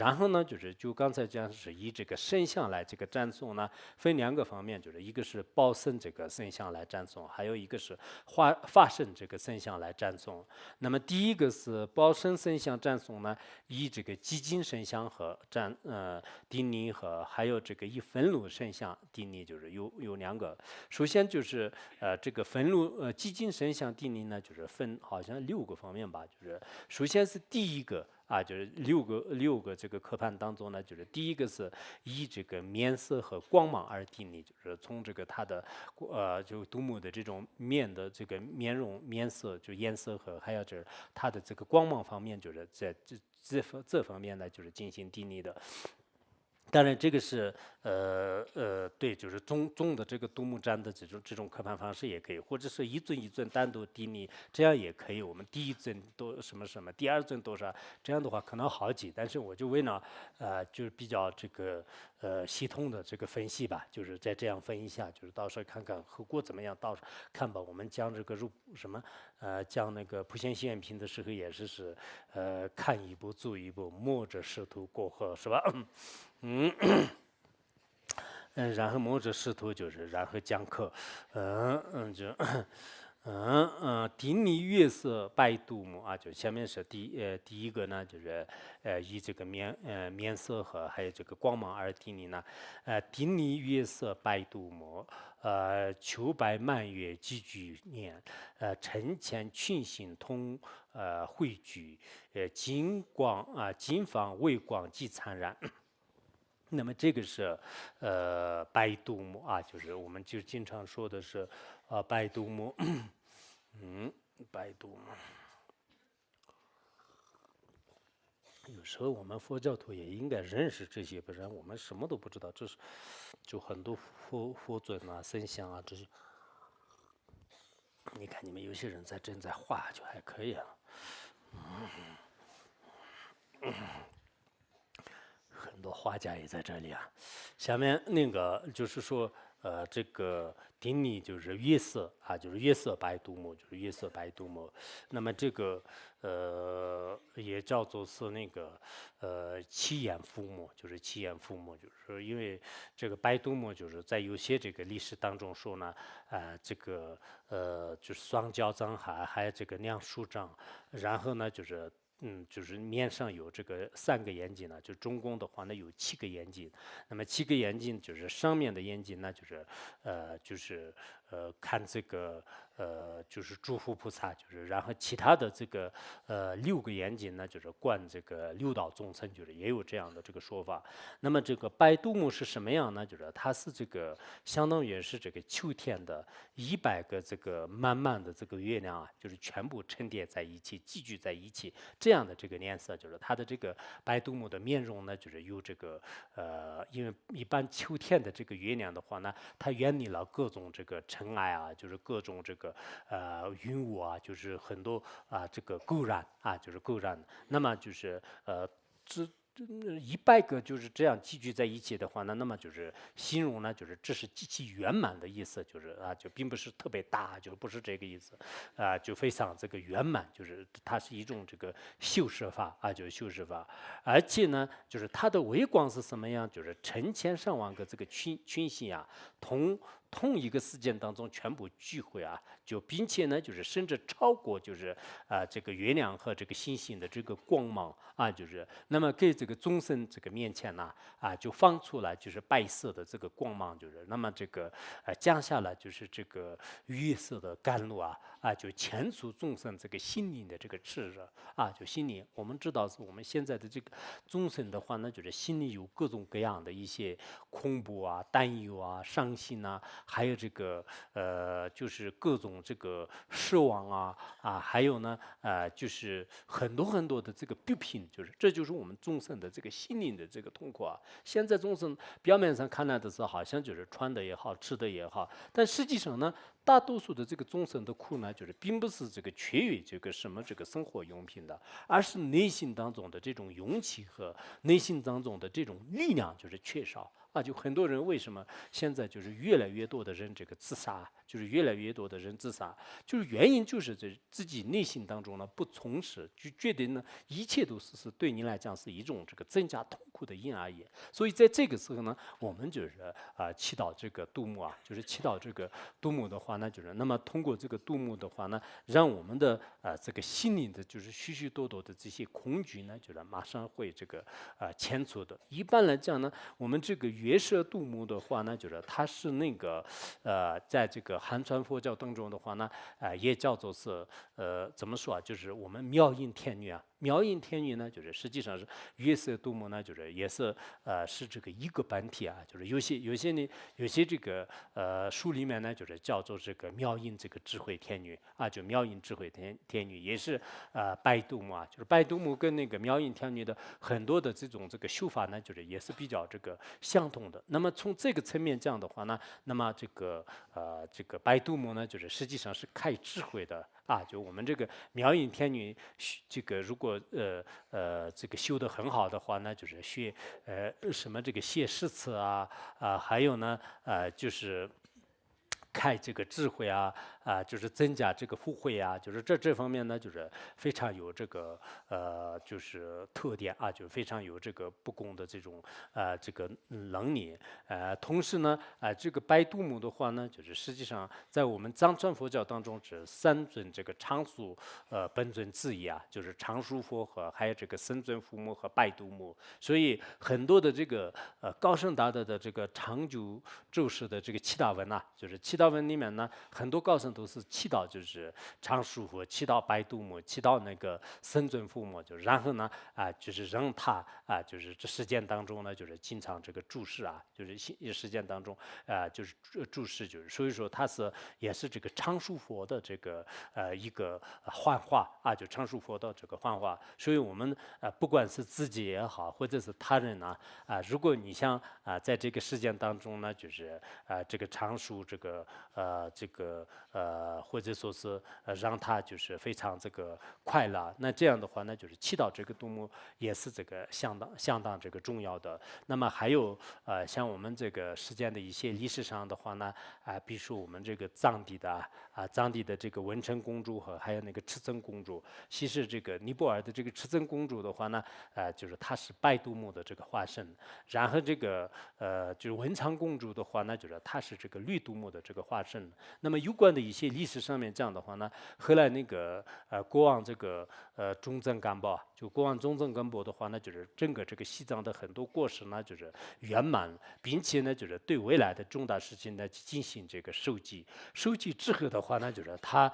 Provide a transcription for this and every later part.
然后呢，就刚才讲是以这个圣像来这个赞颂呢，分两个方面，就是一个是报圣这个圣像来赞颂，还有一个是化圣这个圣像来赞颂。那么第一个是报圣圣像赞颂呢，以这个基金圣像和定义和还有这个以愤怒圣像定义，就是有两个。首先就是这个愤怒基金圣像定义呢，就是分好像6个方面吧，就是首先是第一个。就是六个这个科判当中呢，就是第一个是以这个面色和光芒而定义，就是从这个它的就杜牧的这种面的这个面容面色就颜色和还有就是它的这个光芒方面，就是在这方面呢，就是进行定义的。当然，这个是对，就是中的这个杜牧占的这种刻盘方式也可以，或者是一尊一尊单独定义，这样也可以。我们第一尊多什么什么，第二尊多少，这样的话可能好记。但是我就为了就是比较这个系统的这个分析吧，就是再这样分一下，就是到时候看看后果怎么样，到时候看吧。我们讲这个讲那个普贤行愿品的时候也是看一步做一步，摸着石头过河，是吧？然后摸着石头就是然后讲课，顶礼月色拜杜牧就下面是第一个呢，就是以这个面色和还有这个光芒而定礼呢，顶礼月色拜杜牧，秋白漫月几聚年，晨前群星通汇聚，金放微光即灿然。那么这个是拜杜牧就是我们就经常说的是拜杜牧，拜杜牧。有时候我们佛教徒也应该认识这些，不然我们什么都不知道。这是就很多佛尊圣像这些。你看你们有些人正在画，就还可以很多画家也在这里下面那个就是说，这个顶礼就是月色就是月色白杜牧，就是月色白杜牧。那么这个也叫做是那个七言父母，就是七言父母，就是说因为这个白杜牧就是在有些这个历史当中说呢，这个就是双脚张还有这个两手掌，然后呢就是面上有这个3个眼睛呢，就中宫的话呢有7个眼睛，那么7个眼睛就是上面的眼睛呢就是看这个就是诸佛菩萨，就是然后其他的这个6个眼睛呢就是观这个六道众生，就是也有这样的这个说法。那么这个白杜牧是什么样呢？就是它是这个相当于是这个秋天的100个这个满满的这个月亮就是全部沉淀在一起，集聚在一起。这样的这个颜色，就是它的这个白杜牧的面容呢，就是有这个因为一般秋天的这个月亮的话呢，它远离了各种这个尘埃就是各种这个云雾就是很多这个垢染就是垢染。那么就是100个就是这样集聚在一起的话呢，那么就是形容呢，就是这是极其圆满的意思，就是就并不是特别大，就不是这个意思，就非常这个圆满，就是它是一种这个修饰法就是修饰法，而且呢，就是它的微光是什么样？就是成千上万个这个群星同一个时间当中全部聚会就并且呢，就是甚至超过就是这个月亮和这个星星的这个光芒就是那么给这个众生这个面前呢就放出来就是白色的这个光芒，就是那么这个降下来就是这个月色的甘露就牵出众生这个心灵的这个炽热就心灵。我们知道是我们现在的这个众生的话呢，就是心里有各种各样的一些恐怖担忧伤心还有这个就是各种这个失望还有呢就是很多很多的这个不平，就是这就是我们众生的这个心灵的这个痛苦现在众生表面上看来的是好像就是穿的也好，吃的也好，但实际上呢，大多数的这个众生的苦呢，就是并不是这个缺于这个什么这个生活用品的，而是内心当中的这种勇气和内心当中的这种力量就是缺少。啊，就很多人为什么现在就是越来越多的人这个自杀，就是越来越多的人自杀，就是原因就是这自己内心当中呢不从事，就觉得呢一切都是对你来讲是一种这个增加痛苦的因而已。所以在这个时候呢，我们就是祈祷这个杜牧啊，就是祈祷这个杜牧的话呢，就是那么通过这个杜牧的话呢，让我们的这个心灵的就是许许多多的这些恐惧呢，就是马上会这个迁除的。一般来讲呢，我们这个月舍杜牧的话呢，就是它是那个在这个汉传佛教当中的话呢，也叫做是怎么说啊？就是我们妙音天女啊，妙音天女呢，就是实际上是月色杜牧呢，就是也是是这个一个本体啊，就是有些这个书里面呢，就是叫做这个妙音这个智慧天女啊，就妙音智慧天女也是白杜牧啊，就是白杜牧跟那个妙音天女的很多的这种这个修法呢，就是也是比较这个相同的。那么从这个层面讲的话呢，那么这个白杜牧呢，就是实际上是开智慧的啊，就我们这个妙音天女，这个如果这个修得很好的话呢，就是学什么这个谢诗词啊还有呢就是开这个智慧啊就是增加这个福慧啊，就是这方面呢，就是非常有这个就是特点啊，就是非常有这个不共的这种这个能力。同时呢这个白杜牧的话呢，就是实际上在我们藏传佛教当中，指三尊这个常住本尊之一啊，就是常住佛和还有这个僧尊父母和白杜牧。所以很多的这个高僧大德的这个长久咒释的这个祈祷文啊，就是祈祷文里面呢，很多高僧都是祈祷就是常住佛，祈祷白杜牧，祈祷那个僧尊父母，就是然后呢就是让他就是这实践当中呢，就是经常这个注释啊，就是实践当中就是注释，就是所以说他也是这个常住佛的这个一个幻化啊，就常住佛的这个幻化。所以我们不管是自己也好，或者是他人呢如果你想在这个实践当中呢，就是这个常住或者说是让他就是非常这个快乐，那这样的话呢，就是祈祷这个杜牧也是这个相当这个重要的。那么还有像我们这个实践的一些历史上的话呢比如说我们这个藏地的这个文成公主和还有那个赤曾公主，其实这个尼泊尔的这个赤曾公主的话呢就是她是白杜牧的这个化身，然后这个就是文昌公主的话呢，就是她是这个绿杜牧的这个化身。那么有关的一些历史上面这样的话呢，后来那个国王这个中正干报，就国王中正干报的话呢，就是整个这个西藏的很多国事呢，就是圆满，并且呢，就是对未来的重大事情呢进行这个收集。收集之后的话呢，就是他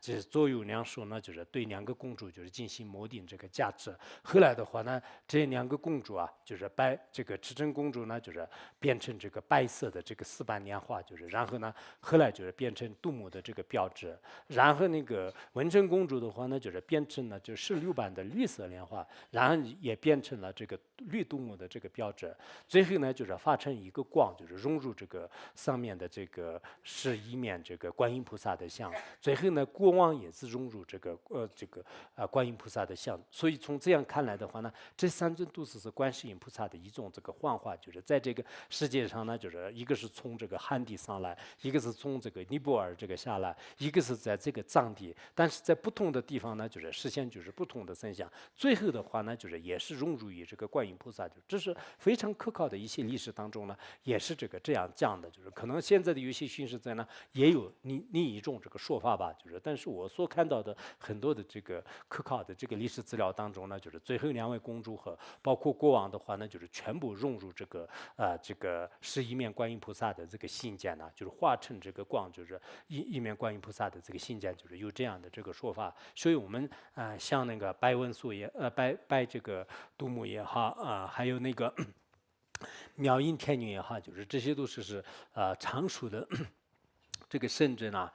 这左右两手呢，就是对两个公主就是进行锚定这个价值。后来的话呢，这两个公主就是这个赤珍公主呢，就是变成这个白色的这个丝斑莲花，就是然后呢，后来就是变成杜牧的这个标志。然后那个文成公主的话呢，就是变成了就是16版的绿色莲花，然后也变成了这个绿杜牧的这个标志。最后呢，就是发成一个光，就是融入这个上面的这个11面这个观音菩萨的像。最后呢，国王也是融入这个观音菩萨的像。所以从这样看来的话呢，这三尊都是观世音菩萨的一种这个幻化，就是在这个世界上呢，就是一个是从这个汉地上来，一个是从这个尼泊尔这个下来，一个是在这个藏地，但是在不同的地方呢，就是实现就是不同的身相。最后的话呢，就是也是融入于这个观音菩萨，就这是非常可靠的一些历史当中呢，也是这样讲的，就是可能现在的有些新时代呢，也有另一种这个说法吧，就是但是我所看到的很多的这个可靠的这个历史资料当中呢，就是最后两位公主和包括国王的话呢，就是全部融入这个11面观音菩萨的这个信件呢，就是化成这个光，就是一面观音菩萨的这个信件，就是有这样的这个说法。所以我们像那个白文素白这个杜牧也好还有那个妙音天女也好，就是这些都是常熟的这个甚至呢，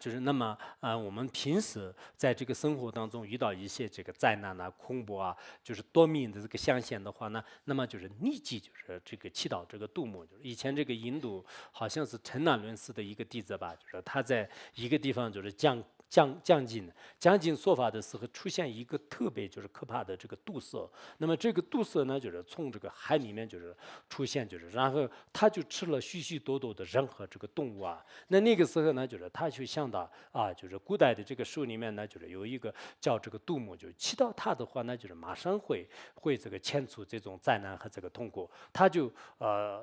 就是那么我们平时在这个生活当中遇到一些这个灾难啊、恐怖啊，就是多面的这个象限的话呢，那么就是立即就是这个祈祷这个杜牧，就是以前这个印度好像是陈那伦斯的一个弟子吧，就是他在一个地方就是将近说法的时候，出现一个特别就是可怕的这个堵塞。那么这个堵塞呢，就是从这个海里面就是出现，就是然后他就吃了许许多多的人和这个动物啊。那个时候呢，就是他就想到就是古代的这个书里面呢，就是有一个叫这个杜牧，就是祈祷他的话呢，就是马上会这个遣除这种灾难和这个痛苦。他就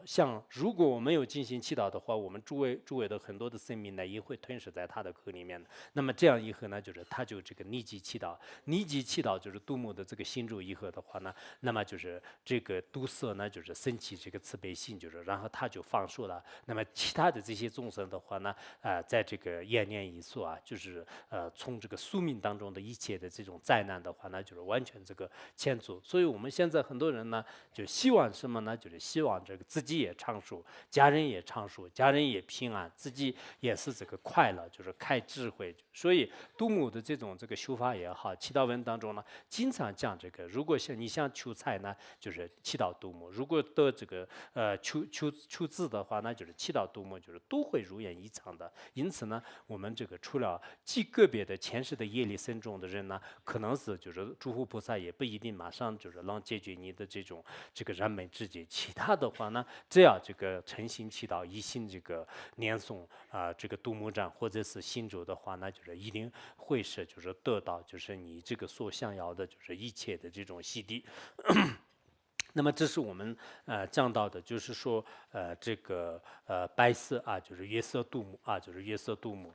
像如果我没有进行祈祷的话，我们诸位的很多的生命呢也会吞噬在他的口里面的。那么这样以后呢，就是他就这个立即祈祷，立即祈祷就是杜牧的这个心主以后的话呢，那么就是这个杜瑟呢，就是升起这个慈悲心，就是然后他就放手了。那么其他的这些众生的话呢，在这个延年益寿就是从这个宿命当中的一切的这种灾难的话呢，就是完全这个遣除。所以我们现在很多人呢，就希望什么呢？就是希望这个自己也长寿，家人也长寿，家人也平安，自己也是这个快乐，就是开智慧。所以杜牧的这种这个修法也好，祈祷文当中呢，经常讲这个，如果你想求财呢，就是祈祷杜牧；如果得这个求子的话，那就是祈祷杜牧，就是都会如愿以偿的。因此呢，我们这个除了极个别的前世的业力深重的人呢，可能是就是诸佛菩萨也不一定马上就是能解决你的这个燃眉之急。其他的话呢，只要这个诚心祈祷，一心这个念诵这个杜牧赞或者是心咒的话，那就是一定会是就是得到就是你这个所想要的就是一切的这种洗涤。那么这是我们讲到的，就是说这个白色就是月色杜牧就是月色杜牧。